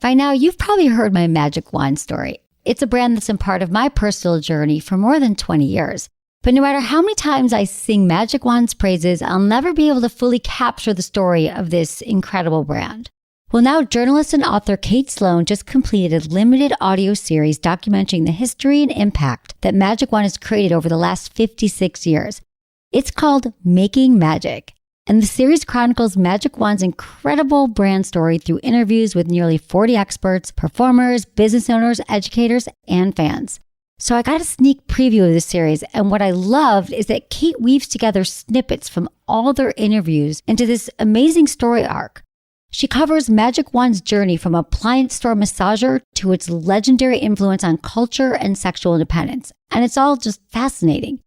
By now, you've probably heard my magic wand story. It's a brand that's been part of my personal journey for more than 20 years. But no matter how many times I sing Magic Wand's praises, I'll never be able to fully capture the story of this incredible brand. Well, now journalist and author Kate Sloan just completed a limited audio series documenting the history and impact that Magic Wand has created over the last 56 years. It's called Making Magic. And the series chronicles Magic Wand's incredible brand story through interviews with nearly 40 experts, performers, business owners, educators, and fans. So I got a sneak preview of the series, and what I loved is that Kate weaves together snippets from all their interviews into this amazing story arc. She covers Magic Wand's journey from appliance store massager to its legendary influence on culture and sexual independence, and it's all just fascinating.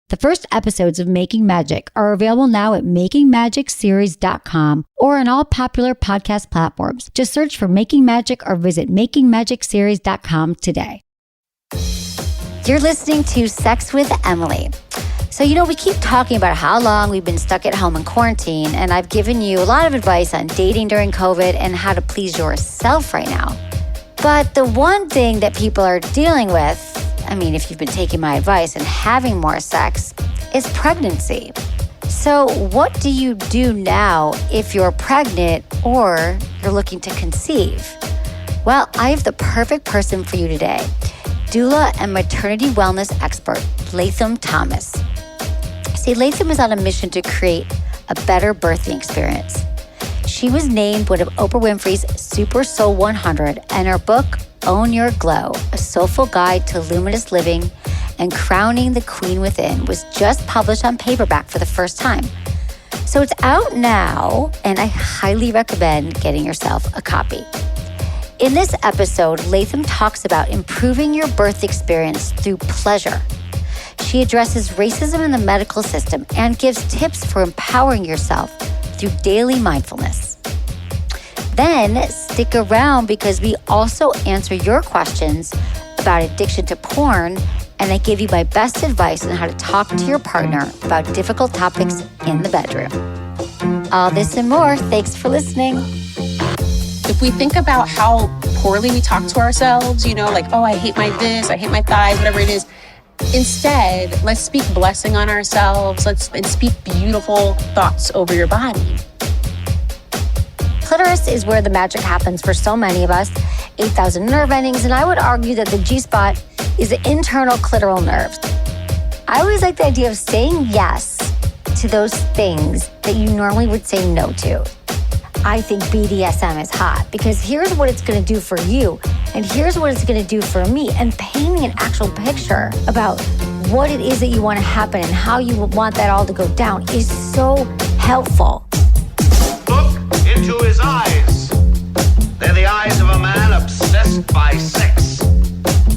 The first episodes of Making Magic are available now at makingmagicseries.com or on all popular podcast platforms. Just search for Making Magic or visit makingmagicseries.com today. You're listening to Sex with Emily. So, we keep talking about how long we've been stuck at home in quarantine, and I've given you a lot of advice on dating during COVID and how to please yourself right now. But the one thing that people are dealing with, if you've been taking my advice and having more sex, is pregnancy. So what do you do now if you're pregnant or you're looking to conceive? Well, I have the perfect person for you today. Doula and maternity wellness expert, Latham Thomas. See, Latham is on a mission to create a better birthing experience. She was named one of Oprah Winfrey's Super Soul 100, and her book, Own Your Glow, A Soulful Guide to Luminous Living and Crowning the Queen Within, was just published on paperback for the first time. So it's out now, and I highly recommend getting yourself a copy. In this episode, Latham talks about improving your birth experience through pleasure. She addresses racism in the medical system and gives tips for empowering yourself through daily mindfulness. Then stick around because we also answer your questions about addiction to porn, and I give you my best advice on how to talk to your partner about difficult topics in the bedroom. All this and more. Thanks for listening. If we think about how poorly we talk to ourselves, oh, I hate my this, I hate my thighs, whatever it is. Instead, let's speak blessing on ourselves. And speak beautiful thoughts over your body. Clitoris is where the magic happens for so many of us. 8,000 nerve endings, and I would argue that the G-spot is the internal clitoral nerves. I always like the idea of saying yes to those things that you normally would say no to. I think BDSM is hot because here's what it's going to do for you, and here's what it's going to do for me, and painting an actual picture about what it is that you want to happen and how you want that all to go down is so helpful. Look into his eyes. They're the eyes of a man obsessed by sex.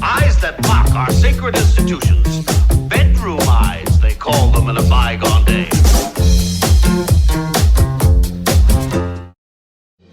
Eyes that mock our sacred institutions. Bedroom eyes, they call them in a bygone day.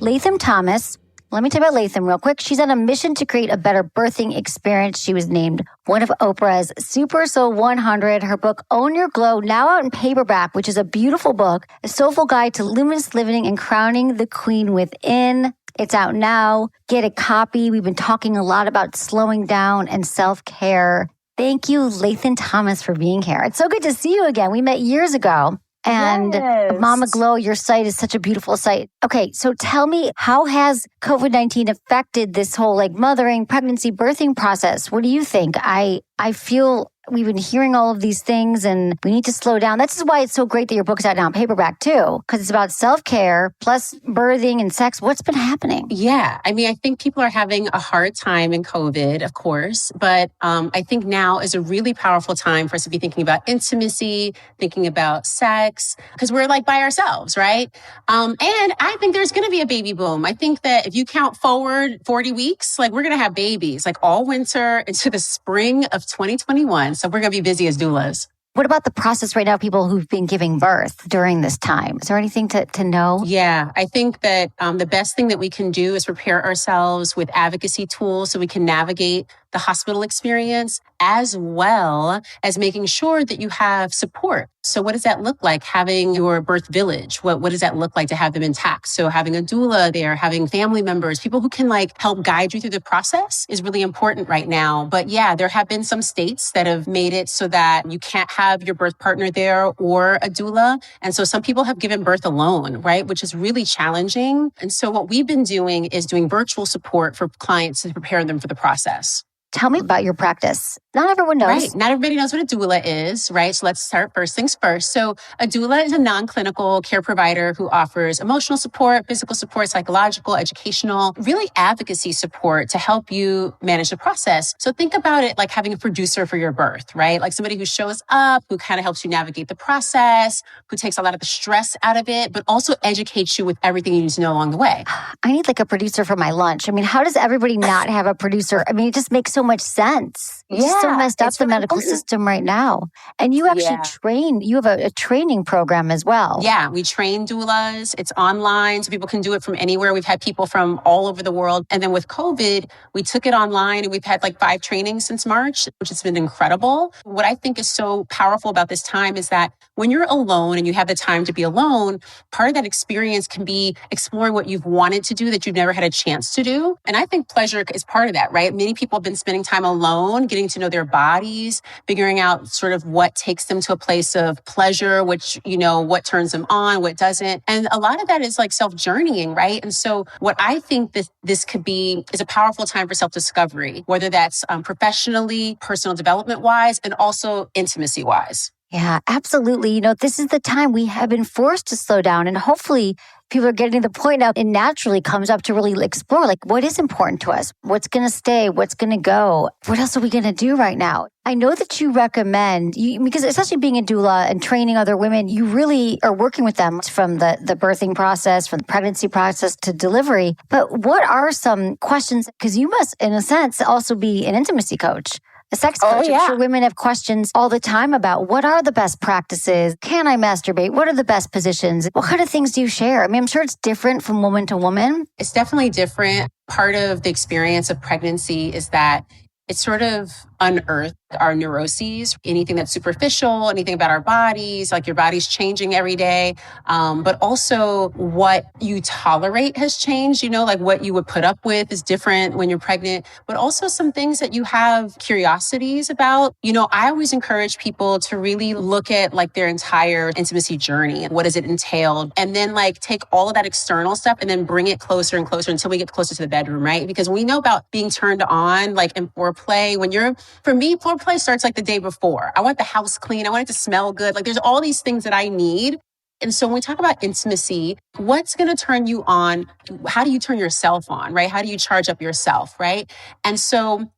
Latham Thomas. Let me tell you about Latham real quick. She's on a mission to create a better birthing experience. She was named one of Oprah's Super Soul 100. Her book, Own Your Glow, now out in paperback, which is a beautiful book, a soulful guide to luminous living and crowning the queen within. It's out now. Get a copy. We've been talking a lot about slowing down and self-care. Thank you, Latham Thomas, for being here. It's so good to see you again. We met years ago. And yes. Mama Glow, your site is such a beautiful site. Okay, so tell me, how has COVID-19 affected this whole mothering, pregnancy, birthing process? What do you think? I feel we've been hearing all of these things and we need to slow down. That's why it's so great that your book's out now in paperback too, because it's about self-care plus birthing and sex. What's been happening? Yeah. I think people are having a hard time in COVID, of course, but I think now is a really powerful time for us to be thinking about intimacy, thinking about sex, because we're by ourselves, right? And I think there's going to be a baby boom. I think that if you count forward 40 weeks, we're going to have babies all winter into the spring of 2021. So we're going to be busy as doulas. What about the process right now, people who've been giving birth during this time? Is there anything to know? Yeah, I think that the best thing that we can do is prepare ourselves with advocacy tools so we can navigate the hospital experience, as well as making sure that you have support. So what does that look like? Having your birth village. What does that look like to have them intact? So having a doula there, having family members, people who can help guide you through the process is really important right now. But yeah, there have been some states that have made it so that you can't have your birth partner there or a doula. And so some people have given birth alone, right? Which is really challenging. And so what we've been doing is doing virtual support for clients to prepare them for the process. Tell me about your practice. Not everyone knows. Right. Not everybody knows what a doula is, right? So let's start first things first. So a doula is a non-clinical care provider who offers emotional support, physical support, psychological, educational, really advocacy support to help you manage the process. So think about it like having a producer for your birth, right? Like somebody who shows up, who kind of helps you navigate the process, who takes a lot of the stress out of it, but also educates you with everything you need to know along the way. I need a producer for my lunch. I mean, how does everybody not have a producer? I mean, it just makes so much sense. It's so messed up the medical system right now. And you actually train, you have a training program as well. Yeah, we train doulas. It's online, so people can do it from anywhere. We've had people from all over the world. And then with COVID, we took it online and we've had 5 trainings since March, which has been incredible. What I think is so powerful about this time is that when you're alone and you have the time to be alone, part of that experience can be exploring what you've wanted to do that you've never had a chance to do. And I think pleasure is part of that, right? Many people have been spending time alone, getting to know their bodies, figuring out sort of what takes them to a place of pleasure, which, what turns them on, what doesn't. And a lot of that is self-journeying, right? And so what I think that this could be is a powerful time for self-discovery, whether that's professionally, personal development-wise, and also intimacy-wise. Yeah, absolutely. This is the time we have been forced to slow down, and hopefully people are getting to the point now it naturally comes up to really explore what is important to us, what's going to stay, what's going to go, what else are we going to do right now? I know that you recommend, because especially being a doula and training other women, you really are working with them from the birthing process, from the pregnancy process to delivery. But what are some questions? Because you must, in a sense, also be an intimacy coach. A sex coach. I'm sure women have questions all the time about what are the best practices? Can I masturbate? What are the best positions? What kind of things do you share? I mean, I'm sure it's different from woman to woman. It's definitely different. Part of the experience of pregnancy is that it sort of unearthed our neuroses, anything that's superficial, anything about our bodies, your body's changing every day. But also what you tolerate has changed, what you would put up with is different when you're pregnant, but also some things that you have curiosities about. I always encourage people to really look at their entire intimacy journey and what does it entail? And then take all of that external stuff and then bring it closer and closer until we get closer to the bedroom, right? Because we know about being turned on, in foreplay. For me, foreplay starts the day before. I want the house clean. I want it to smell good. There's all these things that I need. And so when we talk about intimacy, what's going to turn you on? How do you turn yourself on, right? How do you charge up yourself, right? And so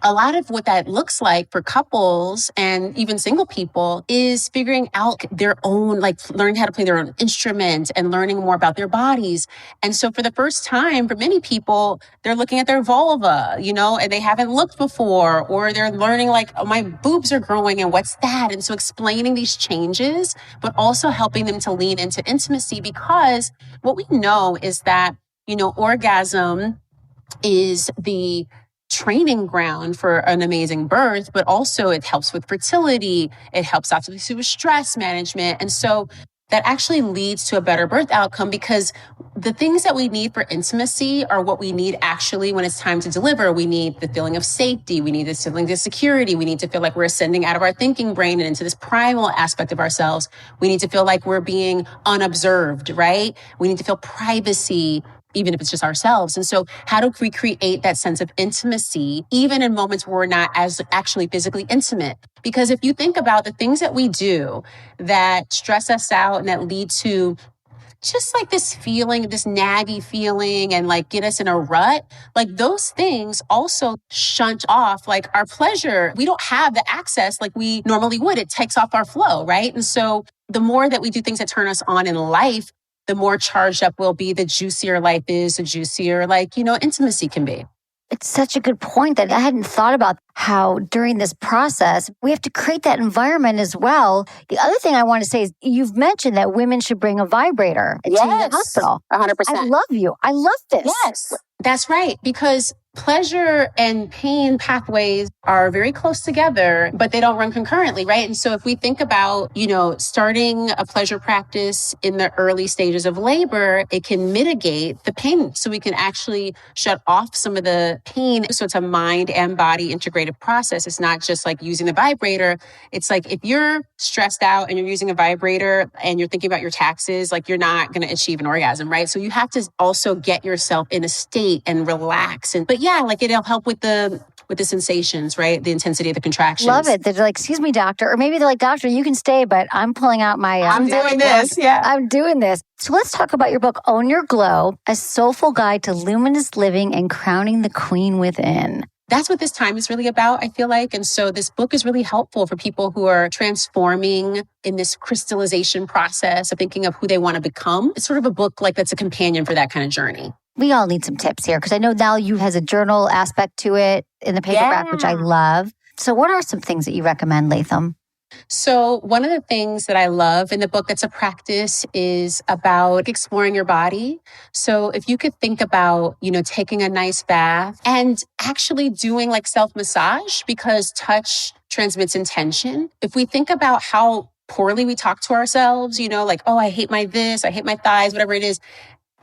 a lot of what that looks like for couples and even single people is figuring out their own, learning how to play their own instrument and learning more about their bodies. And so for the first time, for many people, they're looking at their vulva, and they haven't looked before, or they're learning oh, my boobs are growing and what's that? And so explaining these changes, but also helping them to lean into intimacy, because what we know is that, orgasm is the training ground for an amazing birth, but also it helps with fertility. It helps obviously with stress management. And so that actually leads to a better birth outcome, because the things that we need for intimacy are what we need actually when it's time to deliver. We need the feeling of safety. We need this feeling of security. We need to feel like we're ascending out of our thinking brain and into this primal aspect of ourselves. We need to feel like we're being unobserved, right? We need to feel privacy, even if it's just ourselves. And so how do we create that sense of intimacy, even in moments where we're not as actually physically intimate? Because if you think about the things that we do that stress us out and that lead to just this feeling, this naggy feeling, and get us in a rut, those things also shunt off our pleasure. We don't have the access like we normally would. It takes off our flow, right? And so the more that we do things that turn us on in life, the more charged up we'll be, the juicier life is, the juicier, intimacy can be. It's such a good point that I hadn't thought about how during this process, we have to create that environment as well. The other thing I want to say is you've mentioned that women should bring a vibrator to the hospital. 100%. I love you. I love this. Yes, that's right. Because pleasure and pain pathways are very close together, but they don't run concurrently, right? And so if we think about, starting a pleasure practice in the early stages of labor, it can mitigate the pain. So we can actually shut off some of the pain. So it's a mind and body integrated process. It's not just like using the vibrator. It's like if you're stressed out and you're using a vibrator and you're thinking about your taxes, like you're not going to achieve an orgasm, right? So you have to also get yourself in a state and relax. But yeah, like it'll help with the sensations, right? The intensity of the contractions. Love it. They're like, excuse me, doctor. Or maybe they're like, doctor, you can stay, but I'm pulling out my... I'm doing this. Yeah. I'm doing this. So let's talk about your book, Own Your Glow, A Soulful Guide to Luminous Living and Crowning the Queen Within. That's what this time is really about, I feel like. And so this book is really helpful for people who are transforming in this crystallization process of thinking of who they want to become. It's sort of a book like that's a companion for that kind of journey. We all need some tips here because I know now you has a journal aspect to it in the paperback, which I love. So what are some things that you recommend, Latham? So one of the things that I love in the book that's a practice is about exploring your body. So if you could think about, taking a nice bath and actually doing like self-massage, because touch transmits intention. If we think about how poorly we talk to ourselves, like, oh, I hate my this, I hate my thighs, whatever it is.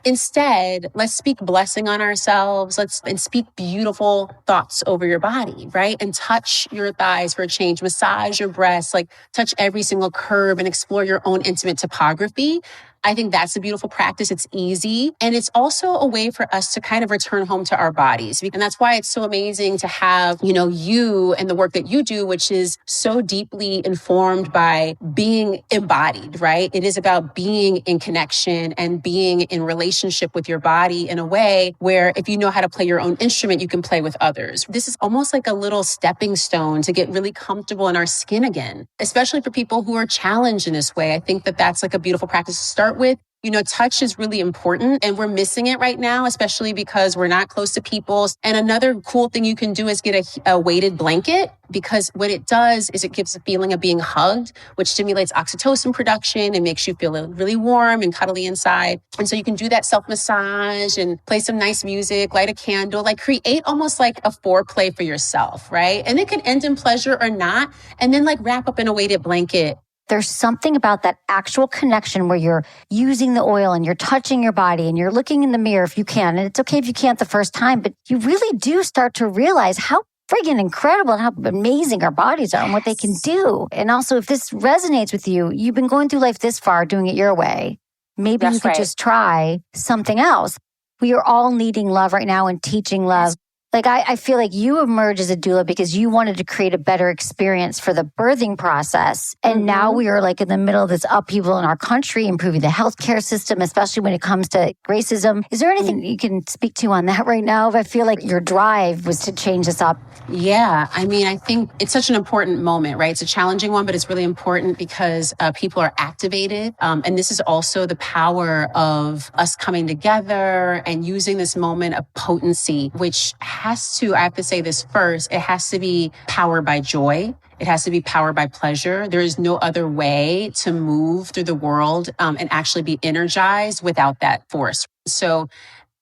Instead, let's speak blessing on ourselves. And speak beautiful thoughts over your body, right? And touch your thighs for a change, massage your breasts, like touch every single curve and explore your own intimate topography. I think that's a beautiful practice. It's easy. And it's also a way for us to kind of return home to our bodies. And that's why it's so amazing to have, you and the work that you do, which is so deeply informed by being embodied, right? It is about being in connection and being in relationship with your body in a way where if you know how to play your own instrument, you can play with others. This is almost like a little stepping stone to get really comfortable in our skin again, especially for people who are challenged in this way. I think that that's like a beautiful practice to start with. Touch is really important and we're missing it right now, especially because we're not close to people. And another cool thing you can do is get a weighted blanket, because what it does is it gives a feeling of being hugged, which stimulates oxytocin production and makes you feel really warm and cuddly inside. And so you can do that self-massage and play some nice music, light a candle, like create almost like a foreplay for yourself, right? And it can end in pleasure or not. And then like wrap up in a weighted blanket. There's something about that actual connection where you're using the oil and you're touching your body and you're looking in the mirror if you can. And it's okay if you can't the first time, but you really do start to realize how friggin' incredible and how amazing our bodies are and what they can do. And also, if this resonates with you, you've been going through life this far, doing it your way. Maybe you could just try something else. We are all needing love right now and teaching love. Like, I feel like you emerged as a doula because you wanted to create a better experience for the birthing process. And now we are like in the middle of this upheaval in our country, improving the healthcare system, especially when it comes to racism. Is there anything you can speak to on that right now? I feel like your drive was to change this up. Yeah. I mean, I think it's such an important moment, right? It's a challenging one, but it's really important because people are activated. And this is also the power of us coming together and using this moment of potency, which has to, I have to say this first, it has to be powered by joy. It has to be powered by pleasure. There is no other way to move through the world and actually be energized without that force. So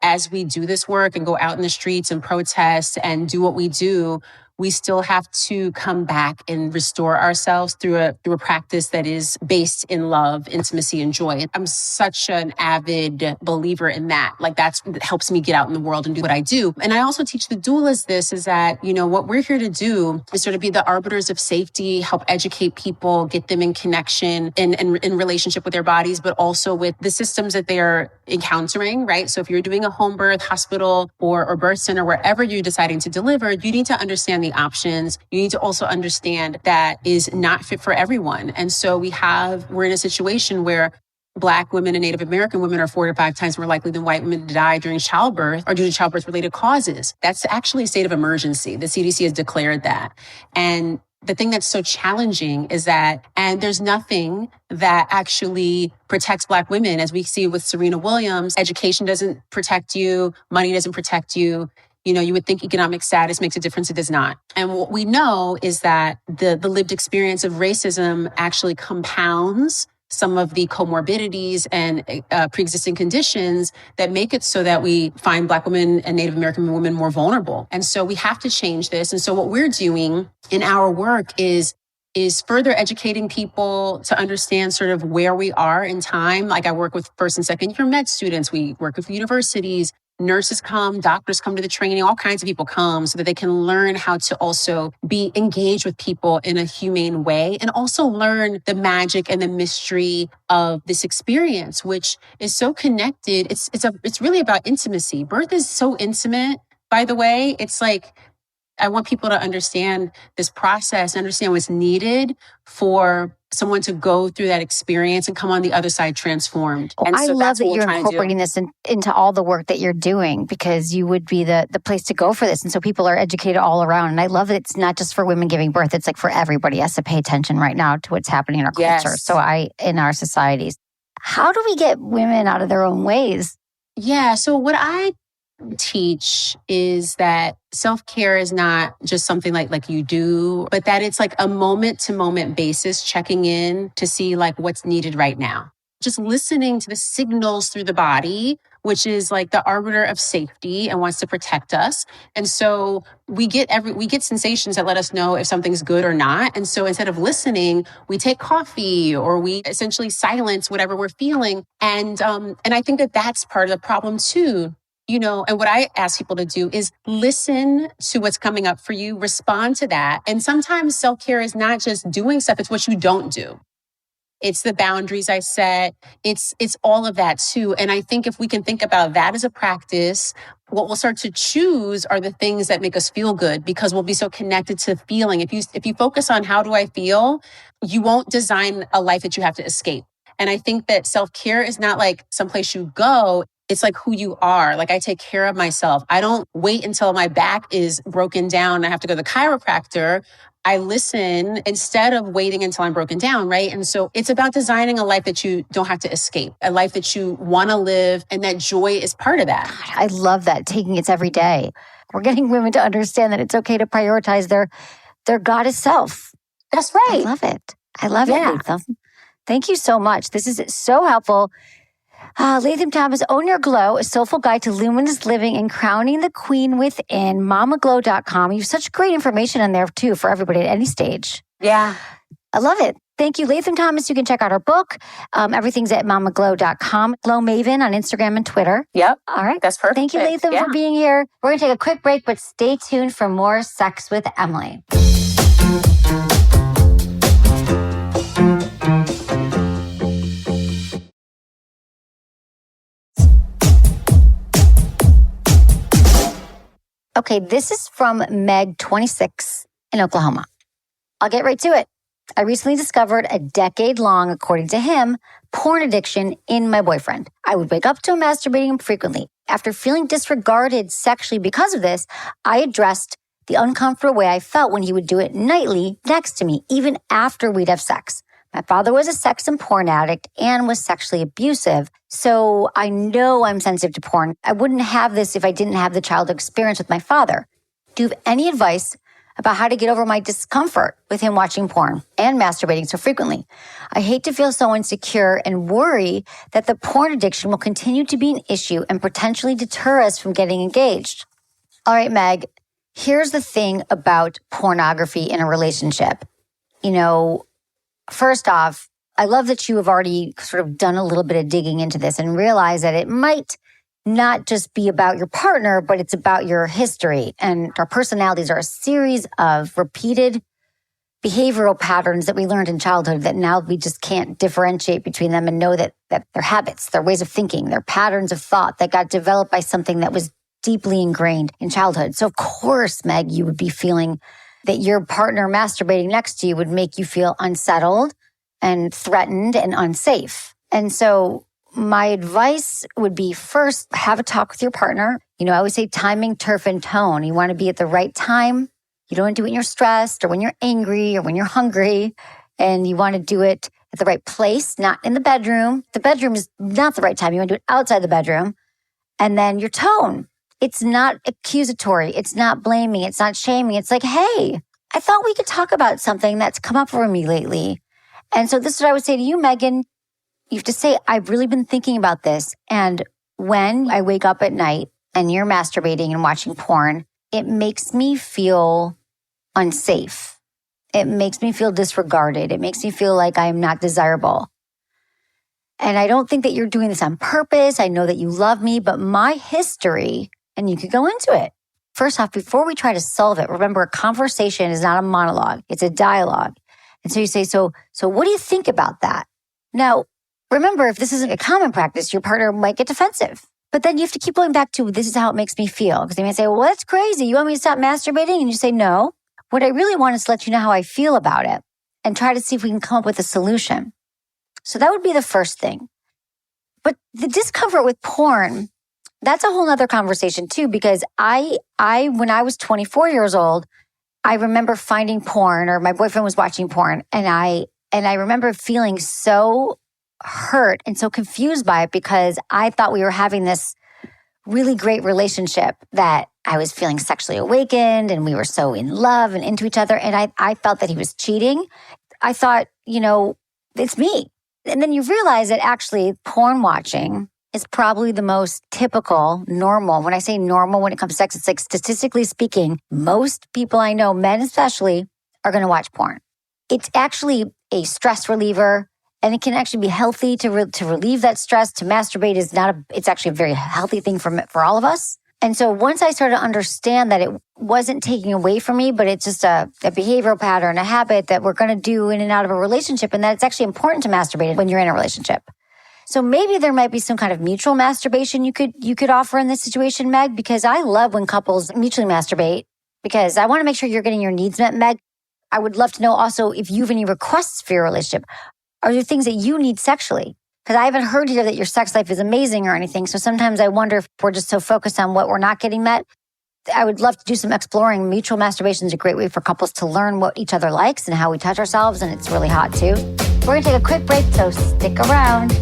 as we do this work and go out in the streets and protest and do what we do, we still have to come back and restore ourselves through a practice that is based in love, intimacy, and joy. I'm such an avid believer in that. Like that helps me get out in the world and do what I do. And I also teach the doulas this is that, what we're here to do is sort of be the arbiters of safety, help educate people, get them in connection and in relationship with their bodies, but also with the systems that they are encountering, right? So if you're doing a home birth, hospital, or birth center, wherever you're deciding to deliver, you need to understand the options. You need to also understand that is not fit for everyone. And so we're in a situation where Black women and Native American women are 4 to 5 times more likely than white women to die during childbirth or due to childbirth-related causes. That's actually a state of emergency. The CDC has declared that. And the thing that's so challenging is that, and there's nothing that actually protects Black women, as we see with Serena Williams. Education doesn't protect you. Money doesn't protect you. You would think economic status makes a difference. It does not. And what we know is that the lived experience of racism actually compounds some of the comorbidities and pre-existing conditions that make it so that we find Black women and Native American women more vulnerable. And so we have to change this. And so what we're doing in our work is further educating people to understand sort of where we are in time. Like I work with first and second year med students. We work with universities. Nurses come, doctors come to the training, all kinds of people come so that they can learn how to also be engaged with people in a humane way and also learn the magic and the mystery of this experience, which is so connected. It's really about intimacy. Birth is so intimate, by the way. It's like, I want people to understand this process, understand what's needed for someone to go through that experience and come on the other side transformed. And I so love that you're incorporating incorporating this into all the work that you're doing, because you would be the place to go for this. And so people are educated all around. And I love that it's not just for women giving birth. It's like for everybody has to pay attention right now to what's happening in our culture. So in our societies. How do we get women out of their own ways? Yeah. So what I teach is that self-care is not just something like you do, but that it's like a moment to moment basis, checking in to see like what's needed right now. Just listening to the signals through the body, which is like the arbiter of safety and wants to protect us. And so we get sensations that let us know if something's good or not. And so instead of listening, we take coffee or we essentially silence whatever we're feeling. And I think that that's part of the problem too. And what I ask people to do is listen to what's coming up for you, respond to that. And sometimes self-care is not just doing stuff, it's what you don't do. It's the boundaries I set. It's all of that too. And I think if we can think about that as a practice, what we'll start to choose are the things that make us feel good, because we'll be so connected to feeling. If you focus on how do I feel, you won't design a life that you have to escape. And I think that self-care is not like someplace you go. It's like who you are. Like I take care of myself. I don't wait until my back is broken down and I have to go to the chiropractor. I listen instead of waiting until I'm broken down, right? And so it's about designing a life that you don't have to escape, a life that you want to live, and that joy is part of that. God, I love that, taking it every day. We're getting women to understand that it's okay to prioritize their goddess self. That's right. I love it. I love it, Latham. Thank you so much. This is so helpful. Latham Thomas, Own Your Glow, a soulful guide to luminous living and crowning the queen within, mamaglow.com. You have such great information in there, too, for everybody at any stage. Yeah. I love it. Thank you, Latham Thomas. You can check out our book. Everything's at mamaglow.com. Glow Maven on Instagram and Twitter. Yep. All right. That's perfect. Thank you, Latham, for being here. We're going to take a quick break, but stay tuned for more Sex with Emily. Okay, this is from Meg, 26, in Oklahoma. I'll get right to it. I recently discovered a decade-long, according to him, porn addiction in my boyfriend. I would wake up to him masturbating frequently. After feeling disregarded sexually because of this, I addressed the uncomfortable way I felt when he would do it nightly next to me, even after we'd have sex. My father was a sex and porn addict and was sexually abusive, so I know I'm sensitive to porn. I wouldn't have this if I didn't have the childhood experience with my father. Do you have any advice about how to get over my discomfort with him watching porn and masturbating so frequently? I hate to feel so insecure and worry that the porn addiction will continue to be an issue and potentially deter us from getting engaged. All right, Meg, here's the thing about pornography in a relationship. First off, I love that you have already sort of done a little bit of digging into this and realize that it might not just be about your partner, but it's about your history. And our personalities are a series of repeated behavioral patterns that we learned in childhood that now we just can't differentiate between them and know that they're habits, they're ways of thinking, they're patterns of thought that got developed by something that was deeply ingrained in childhood. So of course, Meg, you would be feeling that your partner masturbating next to you would make you feel unsettled and threatened and unsafe. And so my advice would be, first, have a talk with your partner. I always say timing, turf, and tone. You want to be at the right time. You don't want to do it when you're stressed or when you're angry or when you're hungry. And you want to do it at the right place, not in the bedroom. The bedroom is not the right time. You want to do it outside the bedroom. And then your tone. it's not accusatory. It's not blaming. It's not shaming. It's like, hey, I thought we could talk about something that's come up for me lately. And so this is what I would say to you, Megan. You have to say, I've really been thinking about this. And when I wake up at night and you're masturbating and watching porn, it makes me feel unsafe. It makes me feel disregarded. It makes me feel like I am not desirable. And I don't think that you're doing this on purpose. I know that you love me, but my history, and you could go into it. First off, before we try to solve it, remember a conversation is not a monologue. It's a dialogue. And so you say, so what do you think about that? Now, remember, if this isn't a common practice, your partner might get defensive. But then you have to keep going back to, this is how it makes me feel. Because they may say, well, that's crazy. You want me to stop masturbating? And you say, no. What I really want is to let you know how I feel about it and try to see if we can come up with a solution. So that would be the first thing. But the discomfort with porn, that's a whole nother conversation too, because I when I was 24 years old, I remember finding porn, or my boyfriend was watching porn, and I remember feeling so hurt and so confused by it because I thought we were having this really great relationship, that I was feeling sexually awakened and we were so in love and into each other. And I felt that he was cheating. I thought, it's me. And then you realize that actually porn watching is probably the most typical, normal. When I say normal, when it comes to sex, it's like statistically speaking, most people I know, men especially, are going to watch porn. It's actually a stress reliever, and it can actually be healthy to relieve that stress. To masturbate is it's actually a very healthy thing for all of us. And so once I started to understand that it wasn't taking away from me, but it's just a behavioral pattern, a habit that we're going to do in and out of a relationship, and that it's actually important to masturbate when you're in a relationship. So maybe there might be some kind of mutual masturbation you could offer in this situation, Meg, because I love when couples mutually masturbate, because I want to make sure you're getting your needs met, Meg. I would love to know also if you have any requests for your relationship. Are there things that you need sexually? Because I haven't heard here that your sex life is amazing or anything. So sometimes I wonder if we're just so focused on what we're not getting met. I would love to do some exploring. Mutual masturbation is a great way for couples to learn what each other likes and how we touch ourselves. And it's really hot too. We're going to take a quick break, so stick around.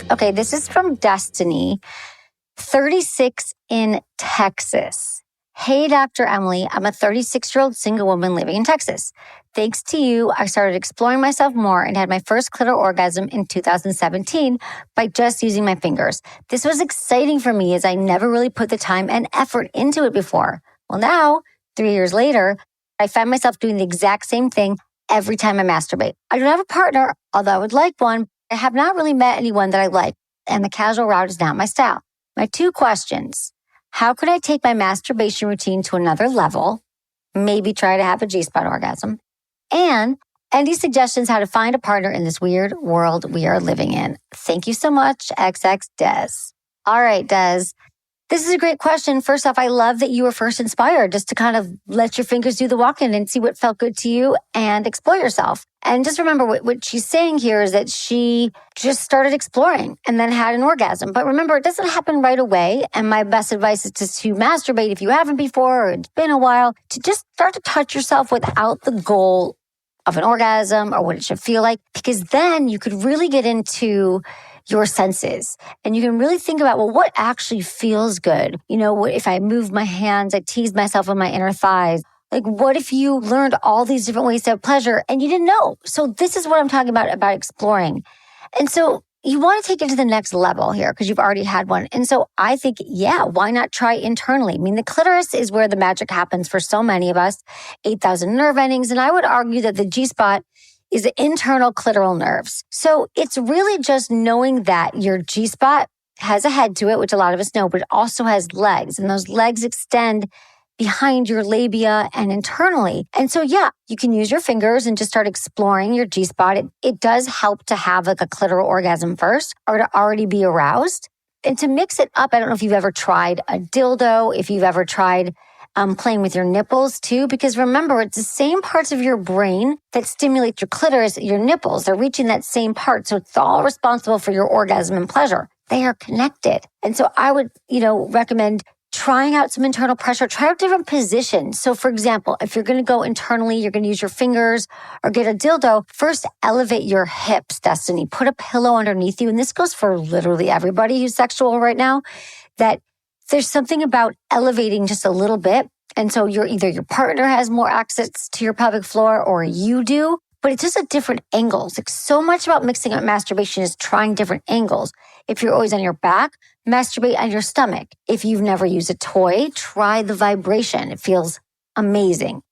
Okay, this is from Destiny, 36 in Texas. Hey, Dr. Emily, I'm a 36-year-old single woman living in Texas. Thanks to you, I started exploring myself more and had my first clitoral orgasm in 2017 by just using my fingers. This was exciting for me as I never really put the time and effort into it before. Well, now, 3 years later, I find myself doing the exact same thing every time I masturbate. I don't have a partner, although I would like one. I have not really met anyone that I like, and the casual route is not my style. My 2 questions. How could I take my masturbation routine to another level? Maybe try to have a G-spot orgasm. And any suggestions how to find a partner in this weird world we are living in? Thank you so much, XX Des. All right, Des. This is a great question. First off, I love that you were first inspired just to kind of let your fingers do the walking and see what felt good to you and explore yourself. And just remember what she's saying here is that she just started exploring and then had an orgasm. But remember, it doesn't happen right away. And my best advice is to masturbate if you haven't before or it's been a while, to just start to touch yourself without the goal of an orgasm or what it should feel like, because then you could really get into your senses. And you can really think about, well, what actually feels good? If I move my hands, I tease myself with my inner thighs. Like, what if you learned all these different ways to have pleasure and you didn't know? So this is what I'm talking about exploring. And so you want to take it to the next level here because you've already had one. And so I think, why not try internally? I mean, the clitoris is where the magic happens for so many of us, 8,000 nerve endings. And I would argue that the G-spot is the internal clitoral nerves. So it's really just knowing that your G-spot has a head to it, which a lot of us know, but it also has legs. And those legs extend behind your labia and internally. And so, you can use your fingers and just start exploring your G-spot. It does help to have like a clitoral orgasm first or to already be aroused. And to mix it up, I don't know if you've ever tried a dildo, if you've ever tried playing with your nipples too, because remember, it's the same parts of your brain that stimulate your clitoris, your nipples. They're reaching that same part. So it's all responsible for your orgasm and pleasure. They are connected. And so I would, recommend trying out some internal pressure, try out different positions. So for example, if you're going to go internally, you're going to use your fingers or get a dildo, first elevate your hips, Destiny. Put a pillow underneath you. And this goes for literally everybody who's sexual right now, that there's something about elevating just a little bit. And so either your partner has more access to your pelvic floor or you do, but it's just at different angles. Like so much about mixing up masturbation is trying different angles. If you're always on your back, masturbate on your stomach. If you've never used a toy, try the vibration. It feels amazing.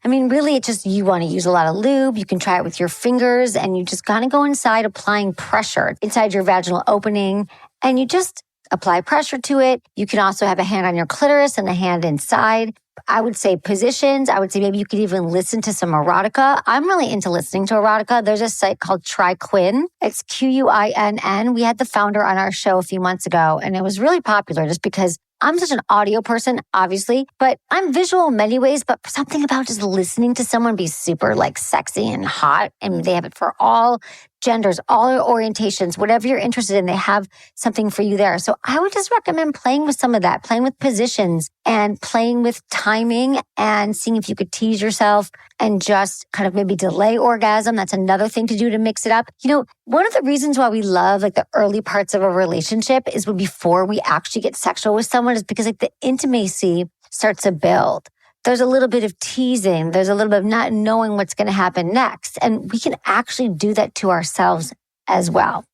I mean, really, it's just you want to use a lot of lube. You can try it with your fingers and you just kind of go inside applying pressure inside your vaginal opening and you just apply pressure to it. You can also have a hand on your clitoris and a hand inside. I would say positions. I would say maybe you could even listen to some erotica. I'm really into listening to erotica. There's a site called TryQuinn. It's Quinn. We had the founder on our show a few months ago, and it was really popular just because I'm such an audio person, obviously, but I'm visual in many ways, but something about just listening to someone be super like sexy and hot, and they have it for all genders, all orientations, whatever you're interested in, they have something for you there. So I would just recommend playing with some of that, playing with positions and playing with timing and seeing if you could tease yourself and just kind of maybe delay orgasm. That's another thing to do to mix it up. You know, one of the reasons why we love like the early parts of a relationship is before we actually get sexual with someone is because like the intimacy starts to build. There's a little bit of teasing. There's a little bit of not knowing what's going to happen next. And we can actually do that to ourselves as well.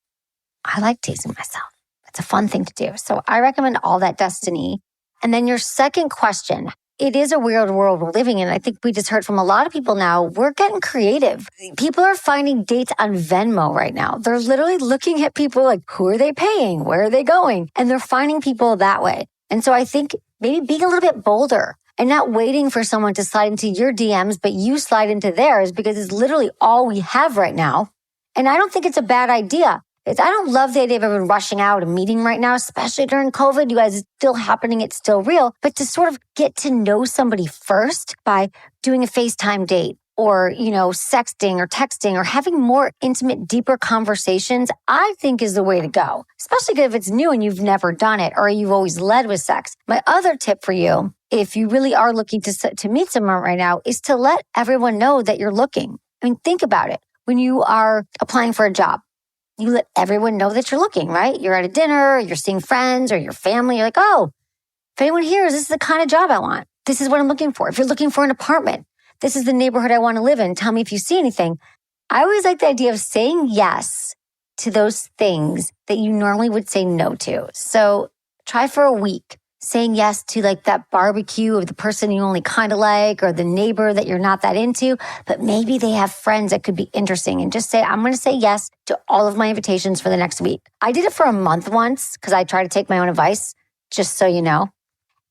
I like teasing myself. It's a fun thing to do. So I recommend all that, Destiny. And then your second question. It is a weird world we're living in. I think we just heard from a lot of people now. We're getting creative. People are finding dates on Venmo right now. They're literally looking at people like, who are they paying? Where are they going? And they're finding people that way. And so I think maybe being a little bit bolder and not waiting for someone to slide into your DMs, but you slide into theirs because it's literally all we have right now. And I don't think it's a bad idea. I don't love the idea of everyone rushing out a meeting right now, especially during COVID. You guys, it's still happening. It's still real. But to sort of get to know somebody first by doing a FaceTime date or, sexting or texting or having more intimate, deeper conversations, I think is the way to go, especially if it's new and you've never done it or you've always led with sex. My other tip for you, if you really are looking to meet someone right now, is to let everyone know that you're looking. I mean, think about it. When you are applying for a job, you let everyone know that you're looking, right? You're at a dinner, you're seeing friends or your family. You're like, oh, if anyone hears, this is the kind of job I want. This is what I'm looking for. If you're looking for an apartment, this is the neighborhood I want to live in. Tell me if you see anything. I always like the idea of saying yes to those things that you normally would say no to. So try for a week. Saying yes to like that barbecue of the person you only kind of like or the neighbor that you're not that into, but maybe they have friends that could be interesting and just say, I'm going to say yes to all of my invitations for the next week. I did it for a month once because I try to take my own advice, just so you know.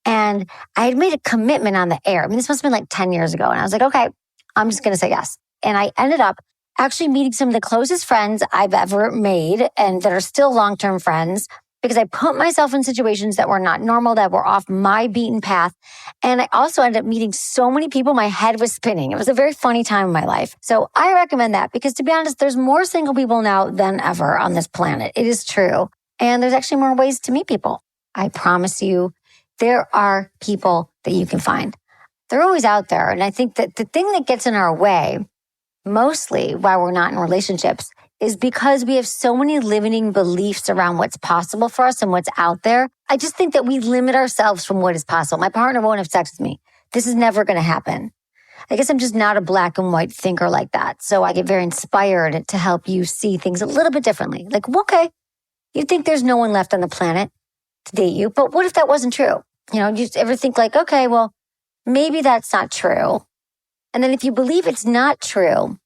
And I had made a commitment on the air. I mean, this must have been like 10 years ago. And I was like, okay, I'm just going to say yes. And I ended up actually meeting some of the closest friends I've ever made and that are still long-term friends, because I put myself in situations that were not normal, that were off my beaten path. And I also ended up meeting so many people, my head was spinning. It was a very funny time in my life. So I recommend that because, to be honest, there's more single people now than ever on this planet. It is true. And there's actually more ways to meet people. I promise you, there are people that you can find. They're always out there. And I think that the thing that gets in our way, mostly why we're not in relationships, is because we have so many limiting beliefs around what's possible for us and what's out there. I just think that we limit ourselves from what is possible. My partner won't have sex with me. This is never going to happen. I guess I'm just not a black and white thinker like that. So I get very inspired to help you see things a little bit differently. Like, okay, you think there's no one left on the planet to date you, but what if that wasn't true? You ever think like, okay, well, maybe that's not true. And then if you believe it's not true,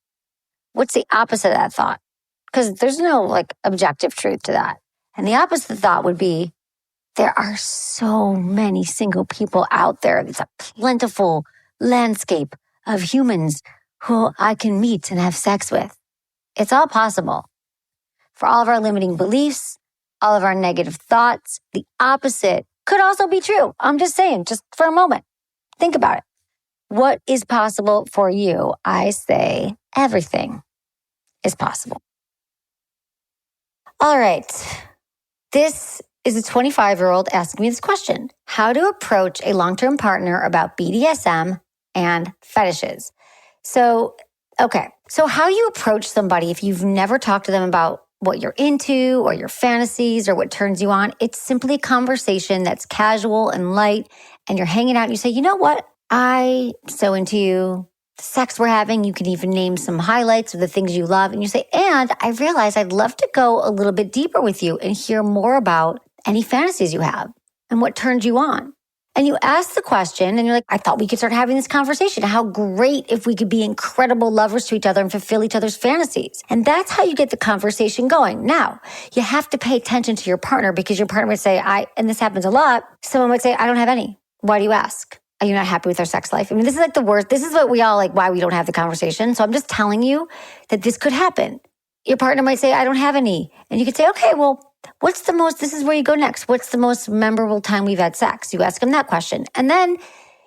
what's the opposite of that thought? Because there's no like objective truth to that. And the opposite thought would be, there are so many single people out there. It's a plentiful landscape of humans who I can meet and have sex with. It's all possible. For all of our limiting beliefs, all of our negative thoughts, the opposite could also be true. I'm just saying, just for a moment, think about it. What is possible for you? I say everything is possible. All right. This is a 25-year-old asking me this question: how to approach a long-term partner about BDSM and fetishes. So how you approach somebody if you've never talked to them about what you're into or your fantasies or what turns you on, it's simply a conversation that's casual and light, and you're hanging out and you say, you know what? I'm so into you. The sex we're having, you can even name some highlights of the things you love. And you say, and I realize I'd love to go a little bit deeper with you and hear more about any fantasies you have and what turns you on. And you ask the question and you're like, I thought we could start having this conversation. How great if we could be incredible lovers to each other and fulfill each other's fantasies. And that's how you get the conversation going. Now, you have to pay attention to your partner, because your partner would say, and this happens a lot, someone would say, I don't have any. Why do you ask? Are you not happy with our sex life? I mean, this is like the worst. This is what we all like, why we don't have the conversation. So I'm just telling you that this could happen. Your partner might say, I don't have any. And you could say, okay, well, this is where you go next. What's the most memorable time we've had sex? You ask them that question. And then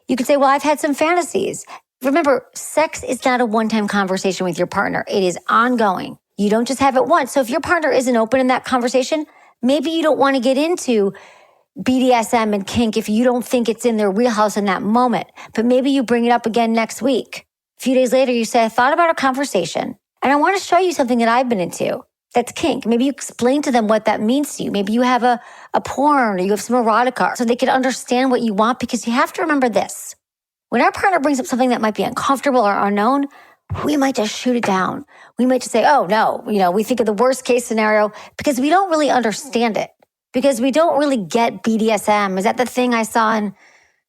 you could say, well, I've had some fantasies. Remember, sex is not a one-time conversation with your partner. It is ongoing. You don't just have it once. So if your partner isn't open in that conversation, maybe you don't want to get into BDSM and kink if you don't think it's in their wheelhouse in that moment. But maybe you bring it up again next week. A few days later, you say, I thought about a conversation and I want to show you something that I've been into. That's kink. Maybe you explain to them what that means to you. Maybe you have a porn or you have some erotica so they can understand what you want, because you have to remember this. When our partner brings up something that might be uncomfortable or unknown, we might just shoot it down. We might just say, oh no, we think of the worst case scenario because we don't really understand it, because we don't really get BDSM. Is that the thing I saw in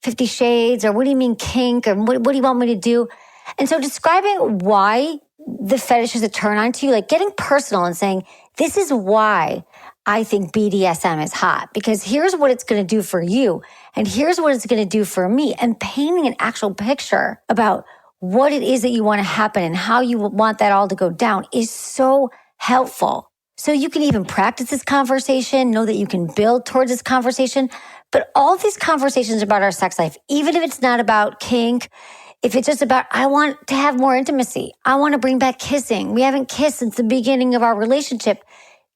50 Shades? Or what do you mean kink? Or what do you want me to do? And so describing why the fetish is a turn on to you, like getting personal and saying, this is why I think BDSM is hot, because here's what it's going to do for you. And here's what it's going to do for me. And painting an actual picture about what it is that you want to happen and how you want that all to go down is so helpful. So you can even practice this conversation, know that you can build towards this conversation. But all these conversations about our sex life, even if it's not about kink, if it's just about, I want to have more intimacy, I want to bring back kissing, we haven't kissed since the beginning of our relationship.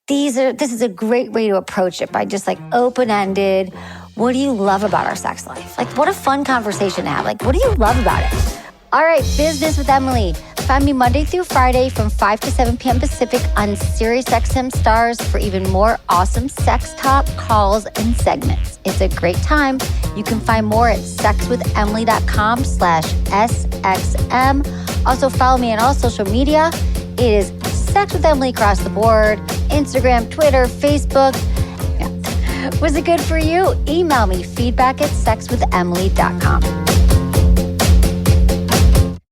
This is a great way to approach it, by just like open-ended. What do you love about our sex life? Like, what a fun conversation to have. Like, what do you love about it? All right, Business with Emily. Find me Monday through Friday from 5 to 7 p.m. Pacific on SiriusXM Stars for even more awesome sex talk, calls, and segments. It's a great time. You can find more at sexwithemily.com/SXM. Also follow me on all social media. It is Sex with Emily across the board. Instagram, Twitter, Facebook. Yeah. Was it good for you? Email me feedback@sexwithemily.com.